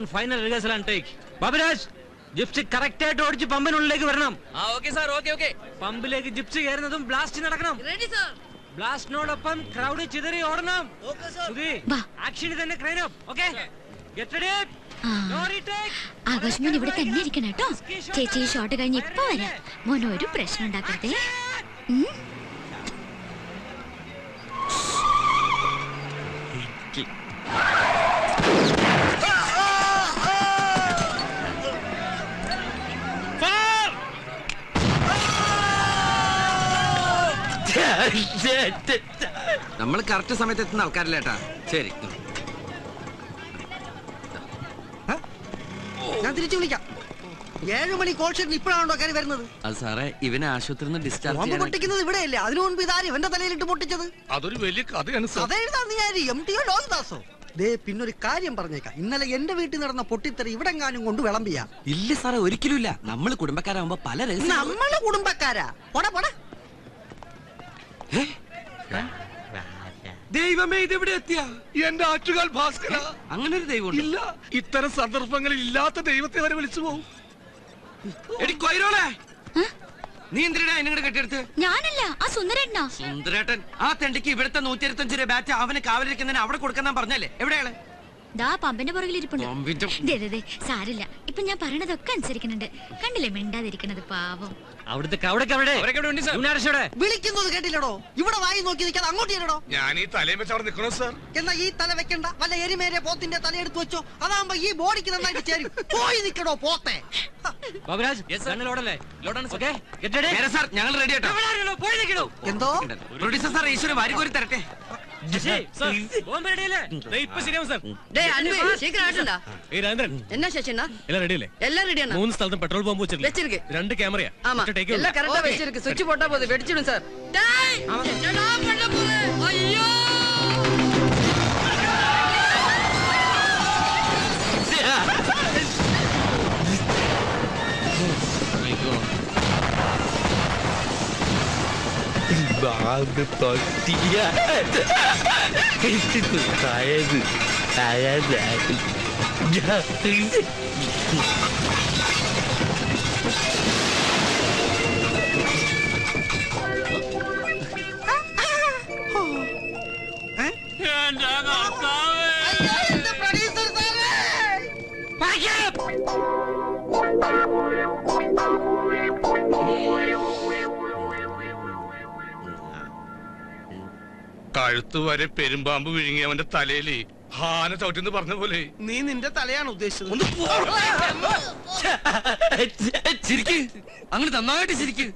Final rehearsal and take. Baburaj, Gypsy correct ആയിട്ട് ഓടിച്ച് പമ്പിനുള്ളിലേക്ക് വരണം. Okay sir, okay. പമ്പിലേക്ക് ജിപ്സി കയറുന്നതും ബ്ലാസ്റ്റ് നടക്കണം. ബ്ലാസ്റ്റിനോടൊപ്പം ക്രൗഡ് ചിതറി ഓടണം. ആക്ഷന് തന്നെ crane up. Okay, get ready. Akash മോൻ ഇവിടെ തന്നെ ഇരിക്കണം കേട്ടോ. ചേച്ചി ഷോട്ട് കഴിഞ്ഞ് ഇപ്പൊ വരാം. മോൻ ഒരു പ്രശ്നം ഉണ്ടാക്കരുതേ. നമ്മൾ കറക്റ്റ് സമയത്ത് എത്തുന്ന ആൾക്കാരല്ലേട്ടാ. ശരി, ഞാൻ തിരിച്ചു വിളിക്കാം. 7 മണി കോൾ ഷീറ്റിൽ ഇപ്പോഴാണോ കയറി വരുന്നത്? അത് സാറേ, ഇവനെ ആശുപത്രിയിൽ ഡിസ്ചാർജ് പൊട്ടിക്കുന്നത് ഇവിടെയല്ലേ? അതിനു മുൻപ് ഇതാര് ഇവന്റെ തലയിലിട്ട് പൊട്ടിച്ചത്? അതൊരു വലിയ കഥയാണ്. കഥ എഴുതാൻ നീ ആര്? MTO ലോഹിദാസോ? ദേ, പിന്നൊരു കാര്യം പറഞ്ഞേക്കാം. ഇന്നലെ എന്റെ വീട്ടിൽ നടന്ന പൊട്ടിത്തെറി ഇവിടെ എങ്ങാനും കൊണ്ട് വിളമ്പിയാ? ഇല്ല സാറേ, ഒരിക്കലും ഇല്ല. നമ്മള് കുടുംബക്കാരാകുമ്പോ പല നമ്മള് കുടുംബക്കാരാ. ദൈവമേ, ഇതെവിടെ എത്തിയ എന്റെ ആറ്റുകാൽ ഭാസ്കര, അങ്ങനെ ഒരു ദൈവം ഇല്ല. ഇത്തരം സന്ദർഭങ്ങളിൽ ഇല്ലാത്ത ദൈവത്തെ വരെ വിളിച്ചു പോകും. നീ എന്തിനാ എന്നെ കെട്ടിയെടുത്ത്? ഞാനല്ല, ആ സുന്ദരേട്ടനാ. സുന്ദരേട്ടൻ ആ തെണ്ടിക്ക് ഇവിടുത്തെ 125 രൂപ ബാറ്റ് അവന് കാവലിരിക്കുന്നതിന് അവിടെ കൊടുക്കാൻ പറഞ്ഞല്ലേ? എവിടെയാണ്? ദാ പമ്പിന്റെ പുറകിൽ ഇരിപ്പുണ്ട്. സാരില്ല, ഇപ്പൊ ഞാൻ പറയണതൊക്കെ അനുസരിക്കുന്നുണ്ട്. കണ്ടില്ലേ മിണ്ടാതിരിക്കണത്? പാവം. വിളിക്കുന്നത് കേട്ടില്ലടോ? ഇവിടെ വായി നോക്കി നിൽക്കാതെ അങ്ങോട്ട് ചെല്ലടോ. ഞാൻ ഈ തലയും വെച്ച് അവിടെ നിൽക്കണോ സാർ? എന്നാ ഈ തല വെക്കണ്ട, വല്ല എരിമേരെ പോത്തിന്റെ തല എടുത്ത് വെച്ചോ. അതാകുമ്പോ ഈ ബോഡിക്ക് നന്നായിട്ട് ചേരും. പോയി നിൽക്കടോ പോത്തെ. ഞങ്ങൾ റെഡി ആട്ടോ. എന്തോ പ്രൊഡ്യൂസർ സാർ, ഈശ്വരൻ വാരിക്കോരി തരട്ടെ. என்ன சேஷனா எல்லாம் ரெடி இல்ல? எல்லாம் ரெடியானா? 3 സ്ഥലത്തും പെട്രോൾ ബോംബ് വെച്ചിருக்கு. 2 ക്യാമറയാ. எல்லாம் கரெக்ட்டா வெச்சிருக்கு. சுவிட்ச் போட்டா போதும், வெடிச்சிடும் சார். டேய், என்னடா பண்ண போற? ஐயோ! ബാബ് പൊട്ടിയ കഴുത്ത് വരെ പെരുമ്പാമ്പ് വിഴുങ്ങി അവന്റെ തലയില് ഹാന ചവിട്ടിന്ന് പറഞ്ഞ പോലെ. നീ നിന്റെ തലയാണ് ഉദ്ദേശിച്ചത്? അങ്ങനെ നന്നായിട്ട് ചിരിക്ക്.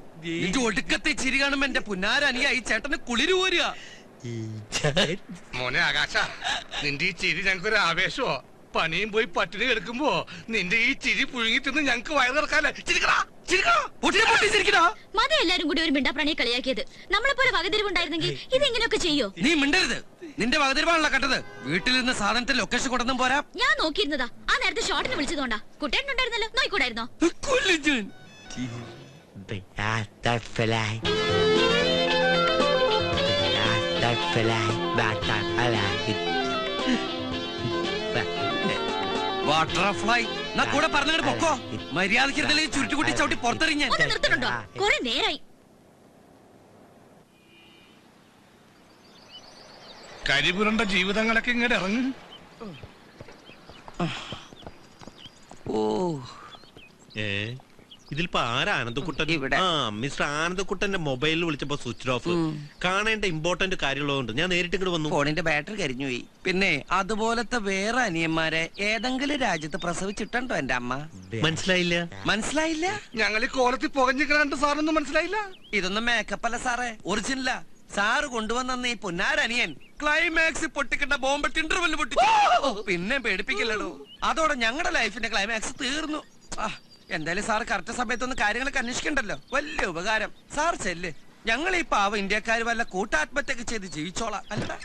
നിന്റെ ഒടുക്കത്തെ ചിരി കാണുമ്പോ എന്റെ പുന്നാരനിയ ഈ ചേട്ടന് കുളിര് പോരുക. മോനെ ആകാശ, നിന്റെ ഈ ചിരി ഞങ്ങൾക്കൊരു ആവേശമോ. പണിയും പോയി പട്ടിണി എടുക്കുമ്പോ നിന്റെ ഈ ചിരി പുഴുങ്ങി തിന്ന് ഞങ്ങക്ക് വയറ് നിറക്കാല്ലേ. മതം എല്ലാരും കൂടി ഒരു മിണ്ടാപ്രാണിയെ കളിയാക്കിയത്. നമ്മളെ പോലെ വകതിരിവുണ്ടായിരുന്നെങ്കിൽ ഇതെങ്ങനെയൊക്കെ ചെയ്യോ? നീ മിണ്ടരുത്. നിന്റെ വകതിരിവാണല്ലോ കട്ടത്. വീട്ടിൽ നിന്ന് സാധനത്തിൽ ലൊക്കേഷൻ കൊണ്ടൊന്നും പോരാ. ഞാൻ നോക്കിയിരുന്നതാ. ആ നേരത്തെ ഷോട്ടിന് വിളിച്ചതുകൊണ്ടാ. കുട്ടേട്ടനുണ്ടായിരുന്നല്ലോ, നോയിക്കൂടായിരുന്നോ? ബട്ടർഫ്ലൈ കൂടെ പറഞ്ഞിട്ട് പൊക്കോ. മര്യാദയ്ക്ക് ചുരുട്ടുകുട്ടി ചവിട്ടി പുറത്തെറിഞ്ഞ നിർത്തണുണ്ടോ? കൊറേ നേരായി. കരിപുരണ്ട ജീവിതങ്ങളൊക്കെ ഇങ്ങനെ ഇറങ്ങും. ഇതിലിപ്പോ ആരാ ആനന്ദക്കുട്ടൻ? മിസ്റ്റർ ആനന്ദക്കുട്ടന്റെ മൊബൈലിൽ വിളിച്ചപ്പോ സ്വിച്ച് ഓഫ്. കാണേണ്ട ഇമ്പോർട്ടന്റ് കാര്യമുള്ളതുകൊണ്ട് ഞാൻ നേരിട്ട് ഇങ്ങോട്ട് വന്നു. ഫോണിന്റെ ബാറ്ററി കരിഞ്ഞുപോയി. പിന്നെ അതുപോലത്തെ വേറെ അനിയന്മാരെ ഏതെങ്കിലും രാജ്യത്ത് പ്രസവിച്ചിട്ടുണ്ടോ എന്റെ അമ്മ? മനസ്സിലായില്ല. ഞങ്ങൾ ഈ കോലത്തിൽ പുകഞ്ഞിക്കണ സാറൊന്നും മനസ്സിലായില്ല. ഇതൊന്നും മേക്കപ്പ് അല്ല സാറേ, ഒറിജിനലാ. സാറ് കൊണ്ടുവന്ന ഈ പൊന്നാരനിയൻ ക്ലൈമാക്സ് പൊട്ടിക്കേണ്ട ബോംബ് ഇന്റർവെല്ല് പൊട്ടിച്ചു. പിന്നെ പേടിപ്പിക്കില്ലടോ. അതോടെ ഞങ്ങളുടെ ലൈഫിന്റെ ക്ലൈമാക്സ് തീർന്നു. എന്തായാലും സാർ കറക്റ്റ് സമയത്തൊന്ന് കാര്യങ്ങളൊക്കെ അന്വേഷിക്കണ്ടല്ലോ. വലിയ ഉപകാരം. സാർ ചെല്ല്. ഞങ്ങൾ ഈ പാവ ഇന്ത്യക്കാര് വല്ല കൂട്ടാത്മഹത്യൊക്കെ ചെയ്ത് ജീവിച്ചോളാം. അല്ലടാ,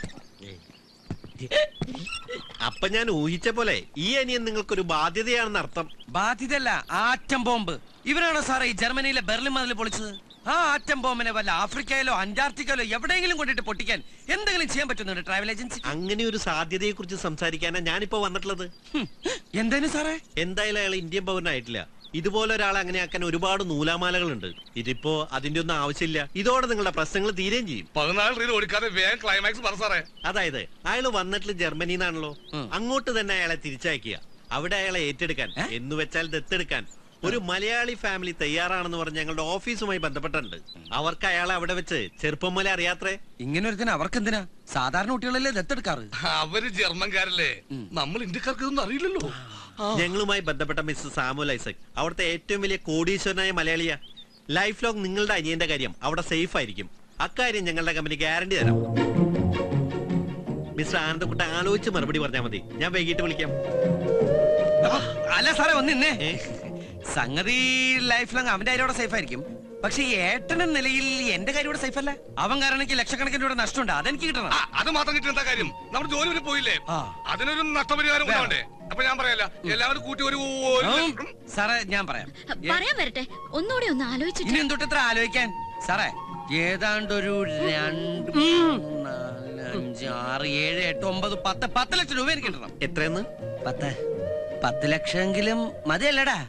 അപ്പൊ ഞാൻ ഊഹിച്ച പോലെ ഈ അനിയൻ നിങ്ങൾക്കൊരു ബാധ്യതയാണെന്ന് അർത്ഥം. ബാധ്യതയല്ല, ആറ്റം ബോംബ്. ഇവരാണോ സാറേ ഈ ജർമ്മനിയിലെ ബെർലിൻ മതിൽ പൊളിച്ചത്? ആ ആറ്റം ബോംബിനെ വല്ല ആഫ്രിക്കയിലോ അന്റാർട്ടിക്കയിലോ എവിടെയെങ്കിലും കൊണ്ടിട്ട് പൊട്ടിക്കാൻ എന്തെങ്കിലും ചെയ്യാൻ പറ്റുന്നുണ്ട് ട്രാവൽ ഏജൻസി? അങ്ങനെ ഒരു സാധ്യതയെ കുറിച്ച് സംസാരിക്കാനാ ഞാനിപ്പോ വന്നിട്ടുള്ളത്. എന്തായാലും സാറേ, എന്തായാലും അയാൾ ഇന്ത്യൻ പൗരനായിട്ടില്ല. ഇതുപോലെ ഒരാളെ അങ്ങനെ ആക്കാൻ ഒരുപാട് നൂലാമാലകളുണ്ട്. ഇതിപ്പോ അതിന്റെ ഒന്നും ആവശ്യമില്ല. ഇതോടെ നിങ്ങളുടെ പ്രശ്നങ്ങൾ തീരുകയും ചെയ്യും. 14 റീൽ ഓടിക്കാതെ വേഗം ക്ലൈമാക്സ് പറ സാറേ. അതായത് അയാൾ വന്നിട്ടുള്ള ജർമ്മനിന്നാണല്ലോ, അങ്ങോട്ട് തന്നെ അയാളെ തിരിച്ചയക്കുക. അവിടെ അയാളെ ഏറ്റെടുക്കാൻ, എന്ന് വെച്ചാൽ ദത്തെടുക്കാൻ ഒരു മലയാളി ഫാമിലി തയ്യാറാണെന്ന് പറഞ്ഞ് ഞങ്ങളുടെ ഓഫീസുമായി ബന്ധപ്പെട്ടിട്ടുണ്ട്. അവർക്ക് അയാളെ അവിടെ വെച്ച് ചെറുപ്പം മുതലേ അറിയാത്രേ. ഇങ്ങനെ ഒരുത്തിന് അവർക്ക് എന്തിനാ? സാധാരണ കുട്ടികളല്ലേ ദത്തെടുക്കാറ്? അവര് ജർമ്മൻകാരല്ലേ, നമ്മൾ ഇന്ത്യക്കാർക്ക് ഇതൊന്നും അറിയില്ലല്ലോ. ഞങ്ങളുമായി ബന്ധപ്പെട്ട മിസ്റ്റർ സാമുൽ ഐസക് അവിടുത്തെ ഏറ്റവും വലിയ കോടീശ്വരനായ മലയാളിയാ. ലൈഫ് ലോങ് നിങ്ങളുടെ അനിയന്റെ കാര്യം അവിടെ സേഫ് ആയിരിക്കും. അക്കാര്യം ഞങ്ങളുടെ കമ്പനി ഗ്യാരണ്ടി തരാം. മിസ്റ്റർ ആനന്ദക്കുട്ട ആലോചിച്ച് മറുപടി പറഞ്ഞാൽ മതി. ഞാൻ വൈകിട്ട് വിളിക്കാം. അല്ല സാറേ, ഒന്നിന്നേ. സംഗതി ലൈഫ് ലോങ് അവന്റെ കാര്യം സേഫ് ആയിരിക്കും. പക്ഷെ ഈ ഏട്ടൻ എന്ന നിലയിൽ എന്റെ കാര്യം ഇവിടെ സേഫ് അല്ല. അവൻ കാരണം എനിക്ക് ലക്ഷക്കണക്കിന് രൂപ നഷ്ടമുണ്ട്. അതെനിക്ക് കിട്ടണം. അത് മാത്രം കിട്ടുന്ന കാര്യം നമ്മുടെ ജോലി വരെ പോയില്ലേ, അതിനൊരു നഷ്ടപരിഹാരം ഉണ്ടാവണ്ടേ? അപ്പൊ ഞാൻ പറയാല്ല, എല്ലാവരും കൂട്ടി ഒരു സാറേ ഞാൻ പറയാം. പറയാൻ വരട്ടെ, ഒന്നുകൂടി ഒന്ന് ആലോചിച്ചിട്ട്. ഇനി എന്തൊട്ട് ഇത്ര ആലോചിക്കാൻ? സാറേ, ഏതാണ്ടൊരു 2, 3, 4, 5, 6, 7, 8, 9, 10 ലക്ഷം രൂപ എനിക്ക് കിട്ടണം. എത്രയെന്ന്? 10 ലക്ഷമെങ്കിലും മതിയല്ലടാ?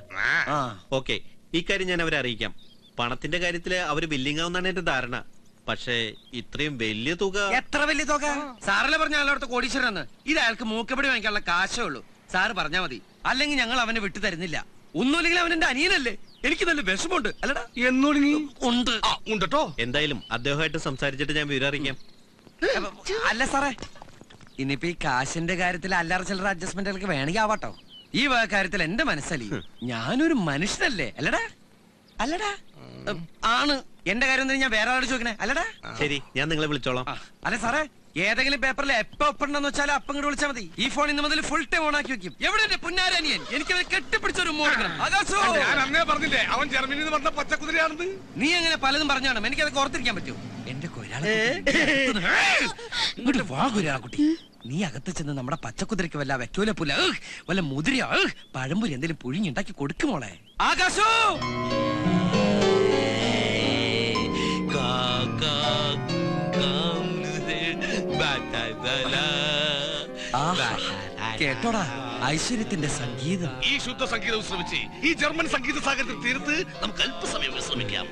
ഓക്കെ, ഈ കാര്യം ഞാൻ അവരെ അറിയിക്കാം. പണത്തിന്റെ കാര്യത്തില് അവര് ബില്ലിംഗ് ആവുന്നാണ് എന്റെ ധാരണ. പക്ഷേ ഇത്രയും വലിയ തുക. എത്ര വലിയ തുക? സാറല്ലേ പറഞ്ഞ അയാളോടത്തെ കോടീശ്വരന്ന്. ഇത് അയാൾക്ക് മൂക്കപ്പടി വാങ്ങിക്കാനുള്ള കാശേ ഉള്ളൂ. സാറ് പറഞ്ഞാ മതി, അല്ലെങ്കിൽ ഞങ്ങൾ അവനെ വിട്ടു തരുന്നില്ല. ഒന്നുമില്ലെങ്കിൽ അവൻ എന്റെ അനിയനല്ലേ. എനിക്ക് നല്ല വിഷമമുണ്ട്. അല്ലടാ ഉണ്ട് ഉണ്ടോ? എന്തായാലും അദ്ദേഹമായിട്ട് സംസാരിച്ചിട്ട് ഞാൻ വിവരം അറിയിക്കാം. അല്ല സാറേ, ഇനിയിപ്പോ ഈ കാശിന്റെ കാര്യത്തിൽ അല്ലറ ചില്ലറ അഡ്ജസ്റ്റ്മെന്റുകൾക്ക് വേണമെങ്കിൽ ആവാട്ടോ. ഈ കാര്യത്തിൽ എന്റെ മനസ്സലി, ഞാനൊരു മനുഷ്യനല്ലേ? അല്ലടാ? അല്ലടാ? ആണ്. എന്റെ കാര്യം എന്തിനാ ഞാൻ വേറെ ആളോട് ചോദിക്കണേ? അല്ലടാ? ശരി, ഞാൻ നിങ്ങളെ വിളിച്ചോളാം. അല്ല സാറേ, ഏതെങ്കിലും പേപ്പറിൽ എപ്പോ ഒപ്പുണ്ടെന്ന് വെച്ചാൽ അപ്പം ഇങ്ങോട്ട് വിളിച്ചാൽ മതി. ഈ ഫോൺ ഇന്ന് മുതൽ ഫുൾ ടൈം ഓൺ ആക്കി വെക്കും. എവിടെ എന്റെ പുന്നാരനിയൻ? എനിക്ക് അവരെ കെട്ടിപ്പിടിച്ചൊരു മോഡണം. ഞാൻ അന്നേ പറഞ്ഞില്ലേ അവൻ ജർമ്മനിയിൽ നിന്ന് വന്ന പച്ചക്കുതിരയാണെന്ന്. നീ അങ്ങനെ പലതും പറഞ്ഞാണ് എനിക്കതൊക്കെ ഓർത്തിരിക്കാൻ പറ്റൂ. എന്റെ ഇങ്ങോട്ട് വാ കുട്ടി. നീ അകത്ത് ചെന്ന് നമ്മുടെ പച്ചക്കുതിരക്ക് വല്ല വെക്കൂല പുല വല്ല മുതിര പഴംപുരി എന്തെങ്കിലും പുഴിഞ്ഞുണ്ടാക്കി കൊടുക്കുമോളെ. ആകാശോ, കേട്ടോടാ ഐശ്വര്യത്തിന്റെ സംഗീതം. ഈ ശുദ്ധ സംഗീതം ശ്രമിച്ച് ഈ ജർമ്മൻ സംഗീത സാഗരത്തിൽ തീർത്ത് നമുക്ക് അല്പസമയം വിശ്രമിക്കാം.